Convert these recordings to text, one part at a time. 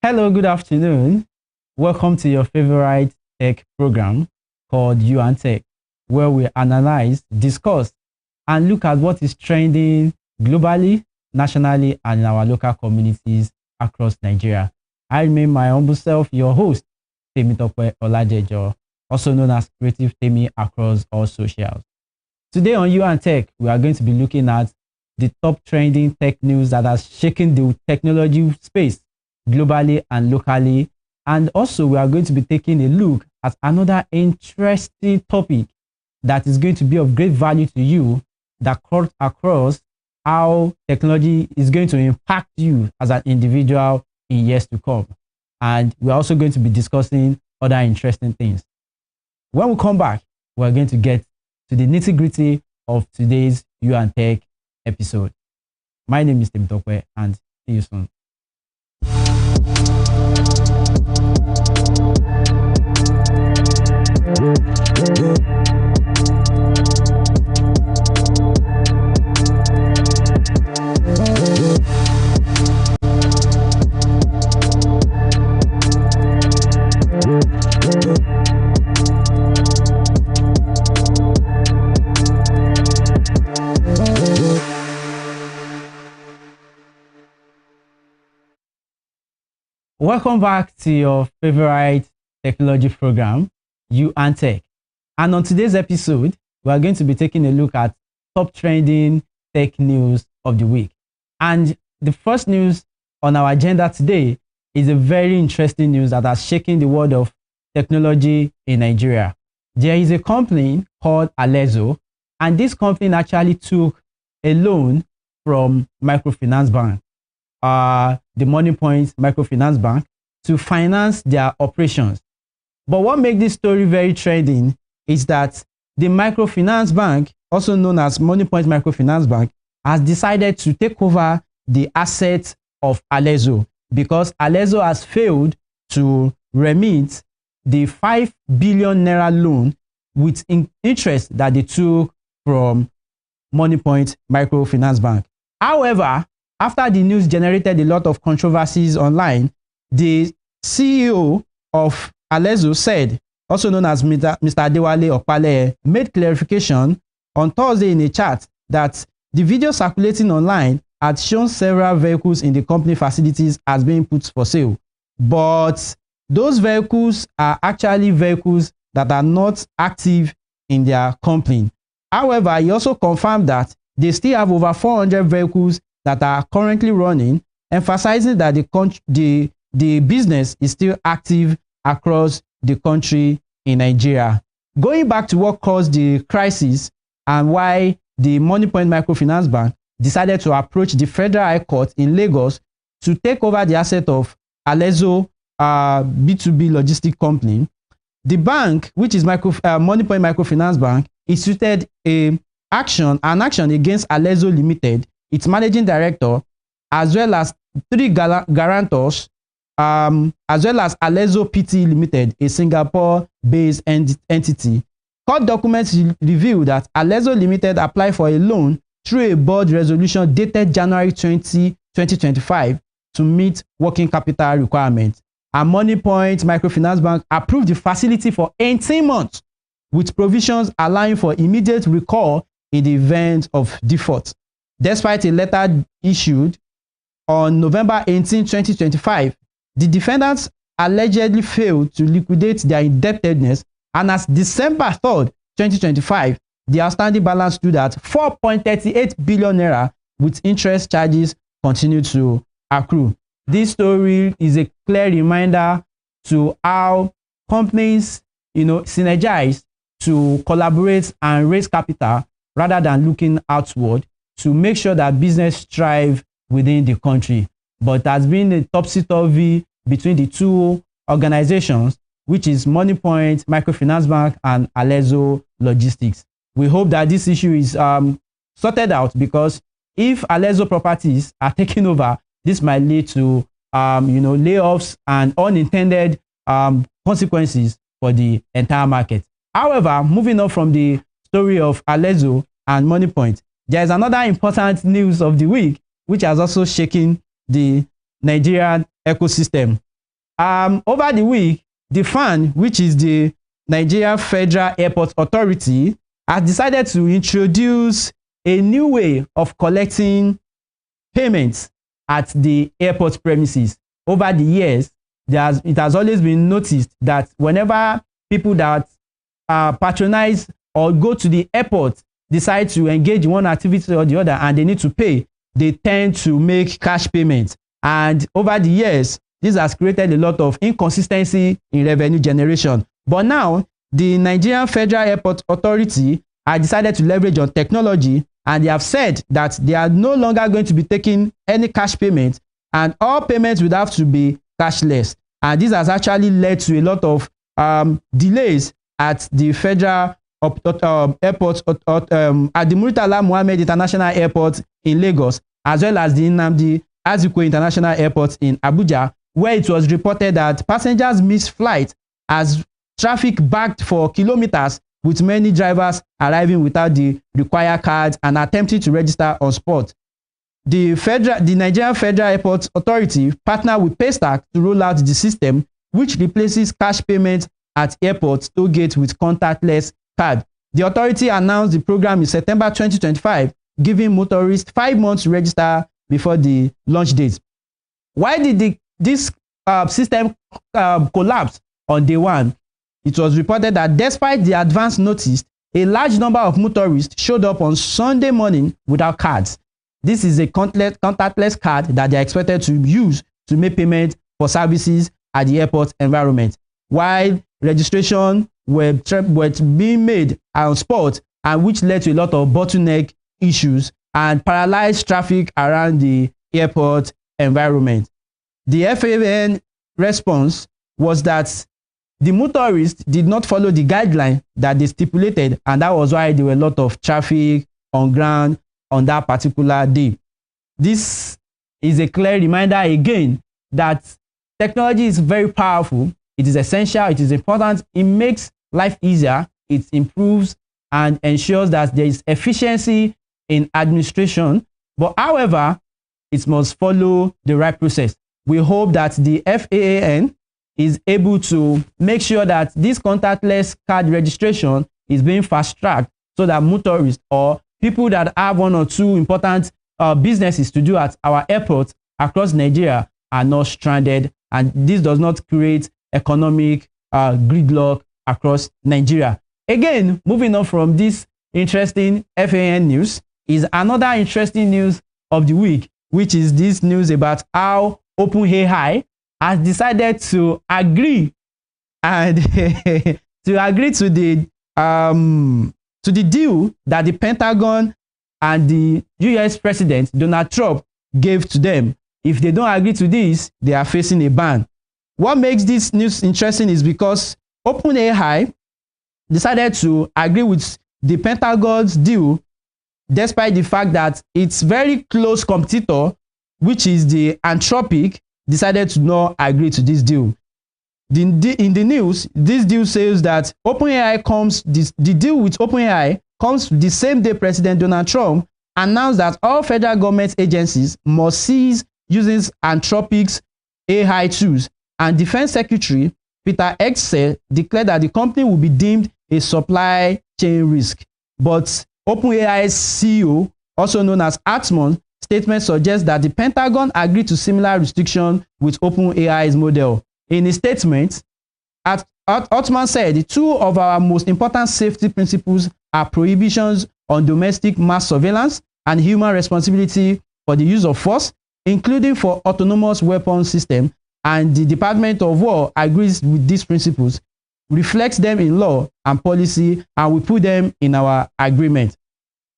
Hello, good afternoon. Welcome to your favorite tech program called You and Tech, where we analyze, discuss, and look at what is trending globally, nationally, and in our local communities across Nigeria. I remain my humble self, your host, Temitope Olajejo, also known as Creative Temi across all socials. Today on You and Tech, we are going to be looking at the top trending tech news that has shaken the technology space globally and locally. And also, we are going to be taking a look at another interesting topic that is going to be of great value to you, that cuts across how technology is going to impact you as an individual in years to come. And we're also going to be discussing other interesting things. When we come back, we're going to get to the nitty-gritty of today's You and Tech episode. My name is Temitope, and see you soon. Welcome back to your favorite technology program, You and Tech. And on today's episode, we are going to be taking a look at top trending tech news of the week. And the first news on our agenda today is a very interesting news that has shaken the world of technology in Nigeria. There is a company called Alezo, and this company actually took a loan from Microfinance Bank, the Money Point Microfinance Bank, to finance their operations. But what makes this story very trending is that the Microfinance Bank, also known as Money Point Microfinance Bank, has decided to take over the assets of Alezo because Alezo has failed to remit the 5 billion naira loan with interest that they took from Money Point Microfinance Bank. However, after the news generated a lot of controversies online, the CEO of Alezo said, also known as Mr. Adewale Opale, made clarification on Thursday in a chat that the video circulating online had shown several vehicles in the company facilities as being put for sale. But those vehicles are actually vehicles that are not active in their company. However, he also confirmed that they still have over 400 vehicles that are currently running, emphasizing that the business is still active across the country in Nigeria. Going back to what caused the crisis and why the Money Point Microfinance Bank decided to approach the Federal High Court in Lagos to take over the asset of Alezo B2B logistic company, the bank, which is Money Point Microfinance Bank, instituted an action against Alezo Limited, its managing director, as well as 3 guarantors, as well as Alezo PT Limited, a Singapore-based entity. Court documents reveal that Alezo Limited applied for a loan through a board resolution dated January 2025 to meet working capital requirements. And Money Point Microfinance Bank approved the facility for 18 months with provisions allowing for immediate recall in the event of default. Despite a letter issued on November 18, 2025, the defendants allegedly failed to liquidate their indebtedness, and as December 3, 2025, the outstanding balance stood at 4.38 billion naira, with interest charges continued to accrue. This story is a clear reminder to how companies, synergize to collaborate and raise capital rather than looking outward to make sure that business thrive within the country. But there's been a topsy-turvy between the two organizations, which is Money Point Microfinance Bank and Alezo Logistics. We hope that this issue is sorted out, because if Alezo properties are taken over, this might lead to layoffs and unintended consequences for the entire market. However, moving on from the story of Alezo and Money Point, there is another important news of the week, which has also shaken the Nigerian ecosystem. Over the week, the FAN, which is the Nigeria Federal Airport Authority, has decided to introduce a new way of collecting payments at the airport premises. Over the years, it has always been noticed that whenever people that patronize or go to the airport decide to engage in one activity or the other and they need to pay, they tend to make cash payments. And over the years, this has created a lot of inconsistency in revenue generation. But now, the Nigerian Federal Airport Authority has decided to leverage on technology, and they have said that they are no longer going to be taking any cash payments, and all payments would have to be cashless. And this has actually led to a lot of delays at the Federal Airport, at the Murtala Mohammed International Airport in Lagos, as well as the Nnamdi Azikiwe International Airport in Abuja, where it was reported that passengers missed flight as traffic backed for kilometers, with many drivers arriving without the required cards and attempting to register on spot. The Nigerian Federal Airport Authority partnered with Paystack to roll out the system, which replaces cash payments at airports toll gates with contactless card. The authority announced the program in September 2025, giving motorists 5 months to register before the launch date. Why did this system collapse on day one? It was reported that despite the advance notice, a large number of motorists showed up on Sunday morning without cards. This is a contactless card that they are expected to use to make payment for services at the airport environment, while registration were being made on spot, and which led to a lot of bottleneck issues and paralyzed traffic around the airport environment. The FAN response was that the motorists did not follow the guideline that they stipulated, and that was why there were a lot of traffic on ground on that particular day. This is a clear reminder again that technology is very powerful. It is essential. It is important. It makes life easier. It improves and ensures that there is efficiency in administration. But however, it must follow the right process. We hope that the FAAN is able to make sure that this contactless card registration is being fast-tracked so that motorists or people that have one or two important businesses to do at our airports across Nigeria are not stranded, and this does not create economic gridlock across Nigeria. Again, moving on from this interesting FAN news is another interesting news of the week, which is this news about how OpenAI has decided to agree and to agree to the deal that the Pentagon and the US President Donald Trump gave to them. If they don't agree to this, they are facing a ban. What makes this news interesting is because OpenAI decided to agree with the Pentagon's deal, despite the fact that its very close competitor, which is the Anthropic, decided to not agree to this deal. In the news, this deal says that the deal with OpenAI comes the same day President Donald Trump announced that all federal government agencies must cease using Anthropic's AI tools, and Defense Secretary Peter Hegseth declared that the company will be deemed a supply chain risk. But OpenAI's CEO, also known as Atman, statement suggests that the Pentagon agreed to similar restriction with OpenAI's model. In his statement, Atman said, two of our most important safety principles are prohibitions on domestic mass surveillance and human responsibility for the use of force, including for autonomous weapons system, and the Department of War agrees with these principles, reflects them in law and policy, and we put them in our agreement.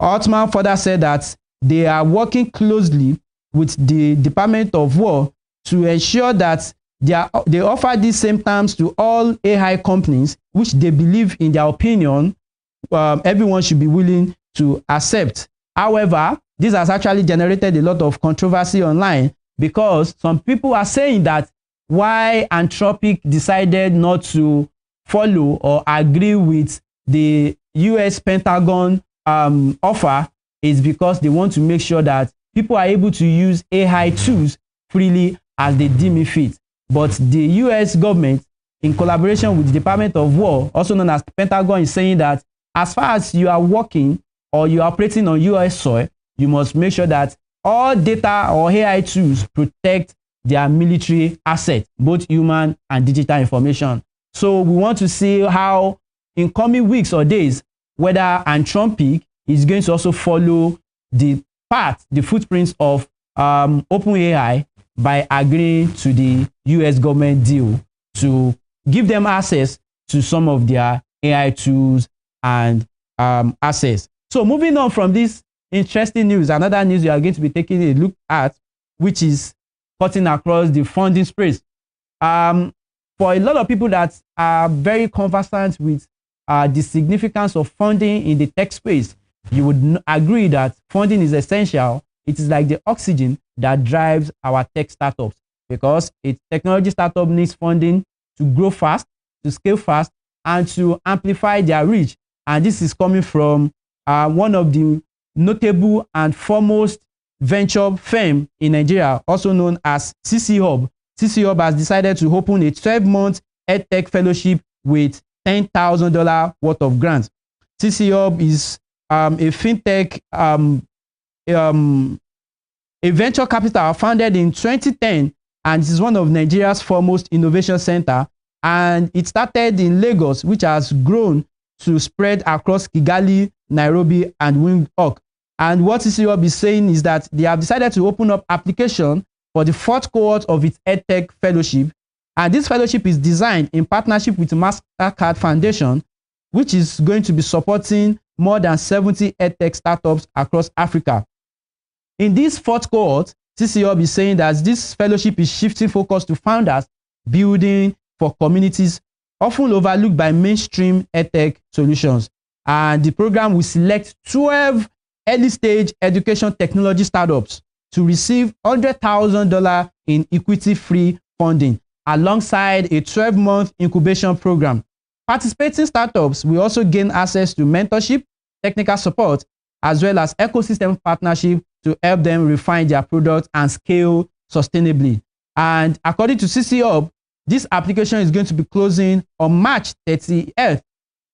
Atman further said that they are working closely with the Department of War to ensure that they offer these same terms to all AI companies, which they believe, in their opinion, everyone should be willing to accept. However, this has actually generated a lot of controversy online, because some people are saying that why Anthropic decided not to follow or agree with the US Pentagon offer is because they want to make sure that people are able to use AI tools freely as they deem it fit. But the US government, in collaboration with the Department of War, also known as Pentagon, is saying that as far as you are working or you are operating on US soil, you must make sure that all data or AI tools protect their military assets, both human and digital information. So we want to see how in coming weeks or days, whether Anthropic is going to also follow the path, the footprints of OpenAI by agreeing to the US government deal to give them access to some of their AI tools and assets. So moving on from this interesting news, another news we are going to be taking a look at, which is cutting across the funding space. For a lot of people that are very conversant with the significance of funding in the tech space, you would agree that funding is essential. It is like the oxygen that drives our tech startups, because a technology startup needs funding to grow fast, to scale fast, and to amplify their reach. And this is coming from one of the notable and foremost venture firm in Nigeria, also known as CC Hub. CC Hub has decided to open a 12-month EdTech fellowship with $10,000 worth of grants. CC Hub is a fintech, a venture capital founded in 2010, and it is one of Nigeria's foremost innovation center. And it started in Lagos, which has grown to spread across Kigali, Nairobi, and Windhoek. And what CC Hub is saying is that they have decided to open up application for the 4th cohort of its EdTech fellowship. And this fellowship is designed in partnership with Mastercard Foundation, which is going to be supporting more than 70 EdTech startups across Africa. In this 4th cohort, CC Hub is saying that this fellowship is shifting focus to founders building for communities often overlooked by mainstream EdTech solutions. And the program will select 12 early-stage education technology startups to receive $100,000 in equity-free funding, alongside a 12-month incubation program. Participating startups will also gain access to mentorship, technical support, as well as ecosystem partnership to help them refine their products and scale sustainably. And according to CC Hub, this application is going to be closing on March 30th,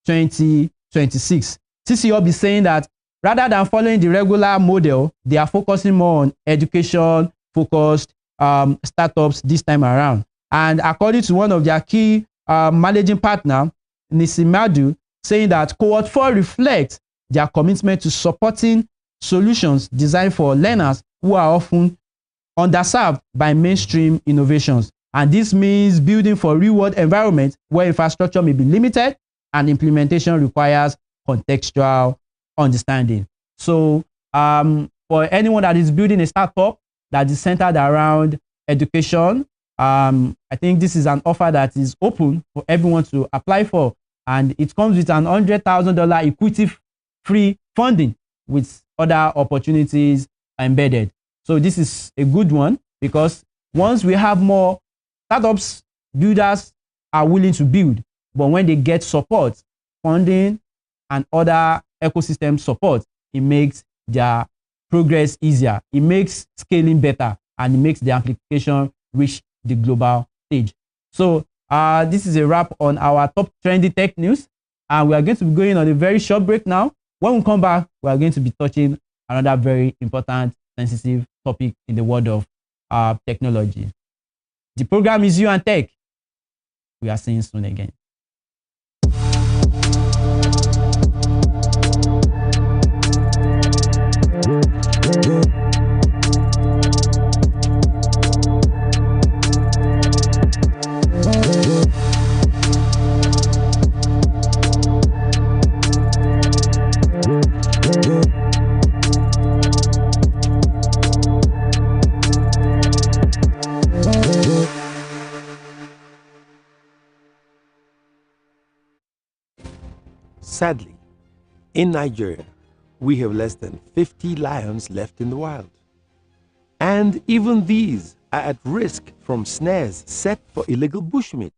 2026. CC Hub is saying that rather than following the regular model, they are focusing more on education-focused startups this time around. And according to one of their key managing partner, Nisimadu, saying that cohort 4 reflects their commitment to supporting solutions designed for learners who are often underserved by mainstream innovations. And this means building for real-world environments where infrastructure may be limited and implementation requires contextual understanding. So for anyone that is building a startup that is centered around education, I think this is an offer that is open for everyone to apply for, and it comes with an $100,000 equity-free funding with other opportunities embedded. So this is a good one, because once we have more startups, builders are willing to build, but when they get support, funding, and other ecosystem support, it makes their progress easier, it makes scaling better, and it makes the application reach the global stage. So this is a wrap on our top trendy tech news, and we are going to be going on a very short break now. When we come back, we are going to be touching another very important, sensitive topic in the world of technology. The program is You and Tech. We are seeing soon again. Sadly, in Nigeria, we have less than 50 lions left in the wild. And even these are at risk from snares set for illegal bushmeat.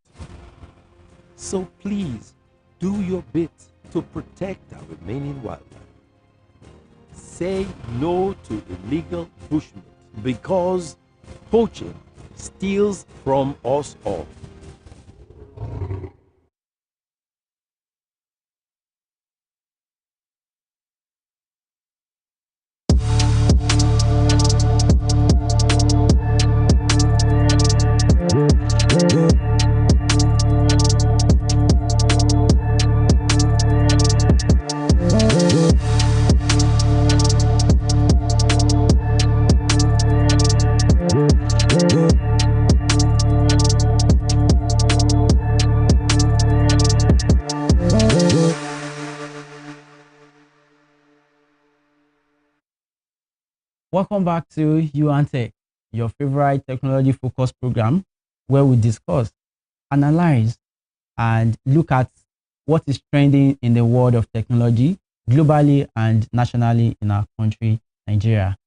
So please, do your bit to protect our remaining wildlife. Say no to illegal bushmeat, because poaching steals from us all. Welcome back to You and Tech, your favorite technology-focused program where we discuss, analyze, and look at what is trending in the world of technology globally and nationally in our country, Nigeria.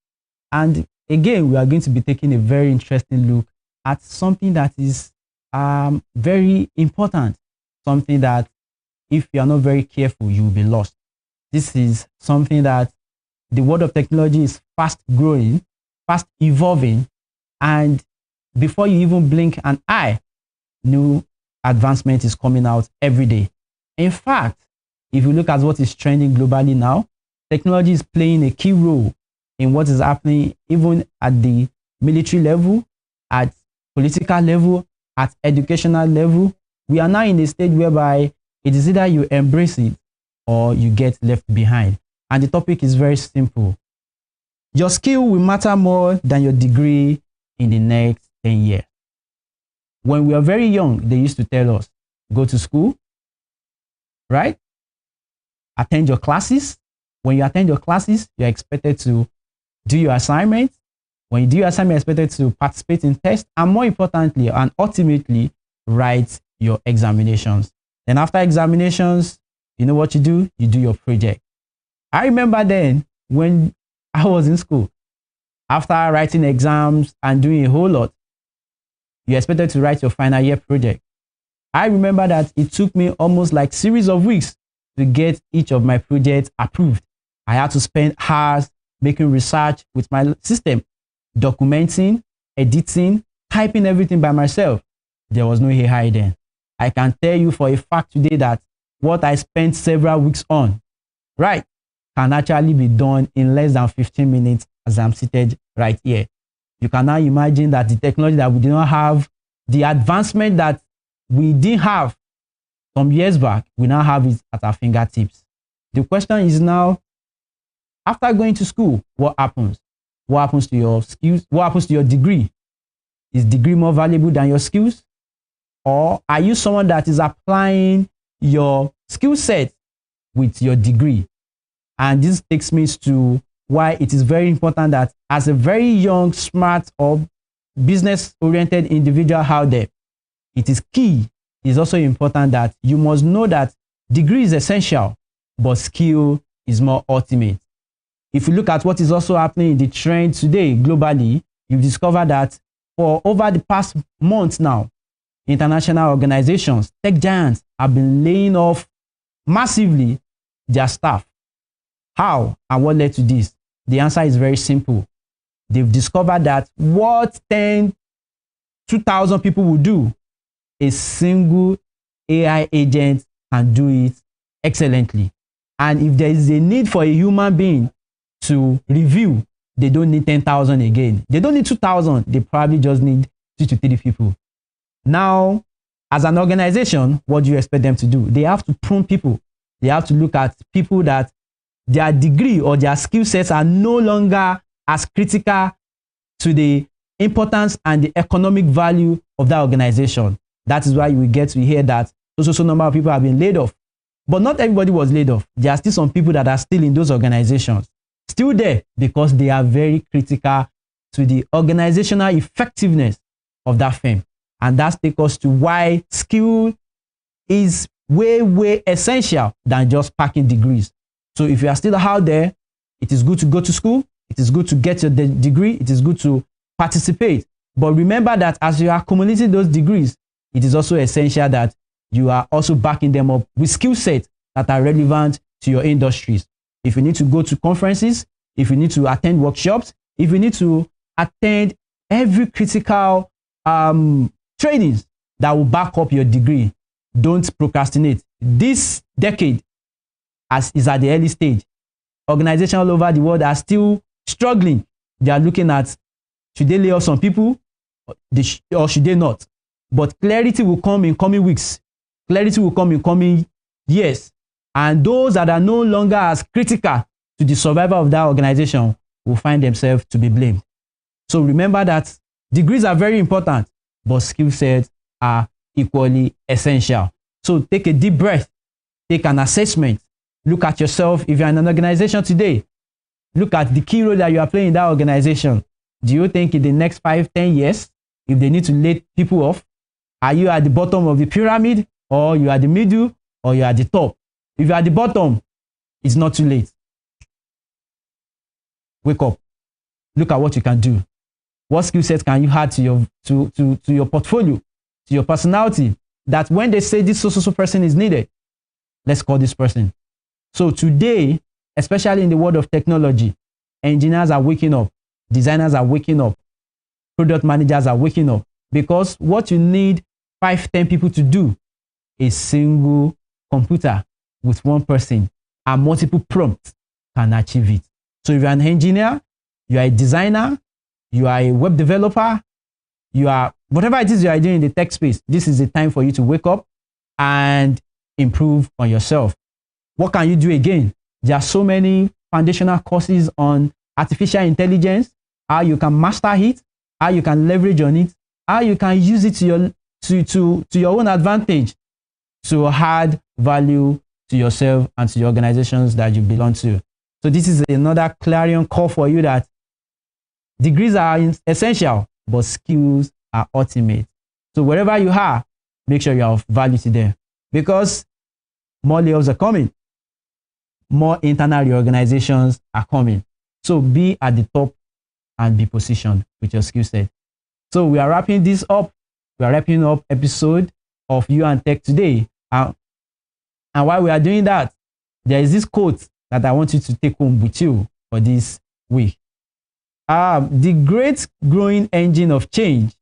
And again, we are going to be taking a very interesting look at something that is very important, something that if you are not very careful, you will be lost. This is something that the world of technology is fast growing, fast evolving, and before you even blink an eye, new advancement is coming out every day. In fact, if you look at what is trending globally now, technology is playing a key role in what is happening even at the military level, at political level, at educational level. We are now in a stage whereby it is either you embrace it or you get left behind. And the topic is very simple. Your skill will matter more than your degree in the next 10 years. When we were very young, they used to tell us, go to school, right? Attend your classes. When you attend your classes, you're expected to do your assignments. When you do your assignment, you're expected to participate in tests, and more importantly, and ultimately, write your examinations. Then after examinations, you know what you do? You do your project. I remember then when I was in school, after writing exams and doing a whole lot, you're expected to write your final year project. I remember that it took me almost like series of weeks to get each of my projects approved. I had to spend hours making research with my system, documenting, editing, typing everything by myself. There was no AI then. I can tell you for a fact today that what I spent several weeks on, right, can actually be done in less than 15 minutes as I'm seated right here. You can now imagine that the technology that we did not have, the advancement that we didn't have some years back, we now have it at our fingertips. The question is now, after going to school, what happens? What happens to your skills? What happens to your degree? Is degree more valuable than your skills? Or are you someone that is applying your skill set with your degree? And this takes me to why it is very important that as a very young, smart, or business-oriented individual out there, it is key, it is also important that you must know that degree is essential, but skill is more ultimate. If you look at what is also happening in the trend today globally, you discover that for over the past months now, international organizations, tech giants, have been laying off massively their staff. How and what led to this? The answer is very simple. They've discovered that what 2,000 people will do, a single AI agent can do it excellently. And if there is a need for a human being to review, they don't need 10,000 again. They don't need 2,000. They probably just need 2 to 3 people. Now, as an organization, what do you expect them to do? They have to prune people. They have to look at people that their degree or their skill sets are no longer as critical to the importance and the economic value of that organization. That is why you will get to hear that so number of people have been laid off. But not everybody was laid off. There are still some people that are still in those organizations, still there because they are very critical to the organizational effectiveness of that firm. And that takes us to why skill is way essential than just packing degrees. So if you are still out there, it is good to go to school. It is good to get your degree. It is good to participate. But remember that as you are accumulating those degrees, it is also essential that you are also backing them up with skill sets that are relevant to your industries. If you need to go to conferences, if you need to attend workshops, if you need to attend every critical trainings that will back up your degree. Don't procrastinate. This decade is at the early stage. Organizations all over the world are still struggling. They are looking at, should they lay off some people or should they not? But clarity will come in coming weeks. Clarity will come in coming years. And those that are no longer as critical to the survival of that organization will find themselves to be blamed. So remember that degrees are very important, but skill sets are equally essential. So take a deep breath, take an assessment, look at yourself. If you're in an organization today, look at the key role that you are playing in that organization. Do you think in the next 5-10 years, if they need to lay people off, are you at the bottom of the pyramid, or you are at the middle, or you are at the top? If you're at the bottom, it's not too late. Wake up. Look at what you can do. What skill sets can you add to your portfolio, to your personality, that when they say this so person is needed, let's call this person. So today, especially in the world of technology, engineers are waking up, designers are waking up, product managers are waking up, because what you need 5-10 people to do, a single computer with one person and multiple prompts can achieve it. So if you're an engineer, you are a designer, you are a web developer, you are whatever it is you are doing in the tech space, this is the time for you to wake up and improve on yourself. What can you do again? There are so many foundational courses on artificial intelligence, how you can master it, how you can leverage on it, how you can use it to your own advantage to add value to yourself and to the organizations that you belong to. So this is another clarion call for you that degrees are essential, but skills are ultimate. So wherever you are, make sure you are of value to them, because more layoffs are coming. More internal reorganizations are coming. So be at the top and be positioned with your skill set. So we are wrapping this up. We are wrapping up episode of You and Tech today. And while we are doing that, there is this quote that I want you to take home with you for this week. The great growing engine of change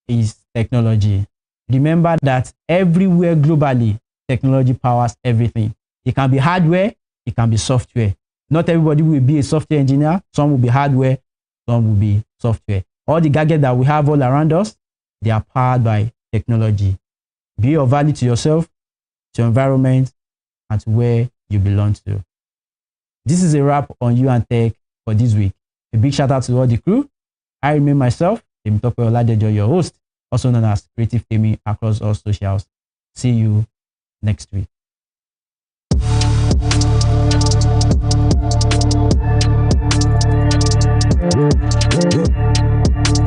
is technology. Remember that everywhere globally, technology powers everything. It can be hardware, it can be software. Not everybody will be a software engineer. Some will be hardware, some will be software. All the gadgets that we have all around us, they are powered by technology. Be of value to yourself, to your environment, and to where you belong to. This is a wrap on You and Tech for this week. A big shout out to all the crew. I remain myself, Temitope Oladejo, your host, also known as Creative Temi across all socials. See you next week.